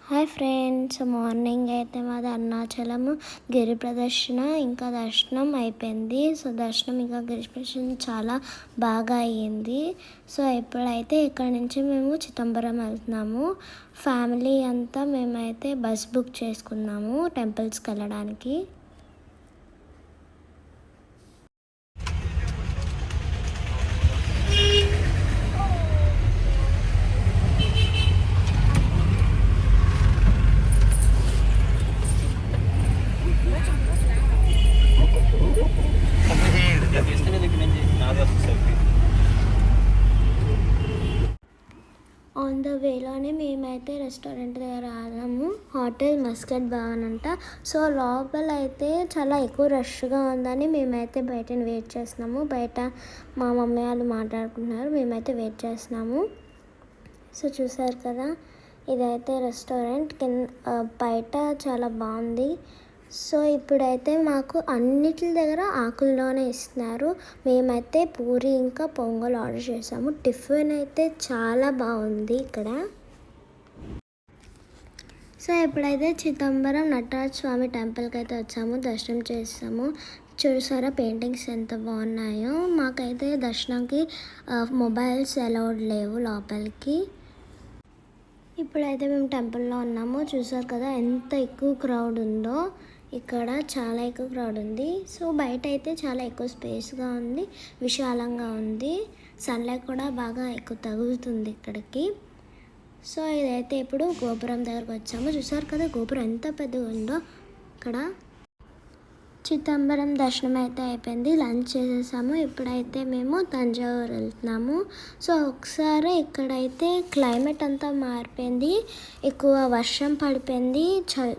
Hi friends, morning అయితే మాది అరుణాచలము గిరి ప్రదర్శన ఇంకా దర్శనం అయిపోయింది. సో దర్శనం ఇంకా గిరి ప్రదర్శన చాలా బాగా అయ్యింది. సో ఇప్పుడైతే ఇక్కడ నుంచి మేము చిదంబరం వెళ్తున్నాము. ఫ్యామిలీ అంతా మేమైతే బస్ బుక్ చేసుకున్నాము టెంపుల్స్కి వెళ్ళడానికి. ఆన్ ద వేలోనే మేమైతే రెస్టారెంట్ దగ్గర ఆగాము. హోటల్ మస్కట్ భవన్ అంట. సో లోపల అయితే చాలా ఎక్కువ రష్గా ఉందని మేమైతే బయట వెయిట్ చేస్తున్నాము. బయట మా మమ్మీ వాళ్ళు మాట్లాడుకుంటున్నారు, మేమైతే వెయిట్ చేస్తున్నాము. సో చూసారు కదా, ఇదైతే రెస్టారెంట్ బయట చాలా బాగుంది. సో ఇప్పుడైతే మాకు అన్నిటి దగ్గర ఆకుల్లోనే ఇస్తున్నారు. మేమైతే పూరి ఇంకా పొంగల్ ఆర్డర్ చేసాము. టిఫిన్ అయితే చాలా బాగుంది ఇక్కడ. సో ఇప్పుడైతే చిదంబరం నటరాజ స్వామి టెంపుల్కి అయితే వచ్చాము, దర్శనం చేసాము. చూసారా పెయింటింగ్స్ ఎంత బాగున్నాయో. మాకైతే దర్శనంకి మొబైల్స్ అలౌడ్ లేవు లోపలికి. ఇప్పుడైతే మేము టెంపుల్లో ఉన్నాము. చూసారు కదా ఎంత ఎక్కువ క్రౌడ్ ఉందో. ఇక్కడ చాలా ఎక్కువ క్రౌడ్ ఉంది. సో బయట అయితే చాలా ఎక్కువ స్పేస్గా ఉంది, విశాలంగా ఉంది. సన్లైట్ కూడా బాగా ఎక్కువ తగులుతుంది ఇక్కడికి. సో ఇదైతే ఇప్పుడు గోపురం దగ్గరకు వచ్చాము. చూసారు కదా గోపురం ఎంత పెద్దగా ఉందో. ఇక్కడ చిదంబరం దర్శనం అయితే అయిపోయింది, లంచ్ చేసేసాము. ఇప్పుడైతే మేము తంజావూరు వెళ్తున్నాము. సో ఒకసారి ఇక్కడైతే క్లైమేట్ అంతా మారిపోయింది, ఎక్కువ వర్షం పడిపోయింది,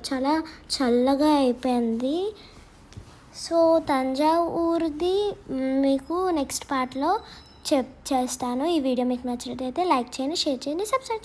చాలా చల్లగా అయిపోయింది. సో తంజావూరుది మీకు నెక్స్ట్ పార్ట్లో చేస్తాను. ఈ వీడియో మీకు నచ్చినట్లయితే లైక్ చేయండి, షేర్ చేయండి, సబ్స్క్రైబ్ చేయండి.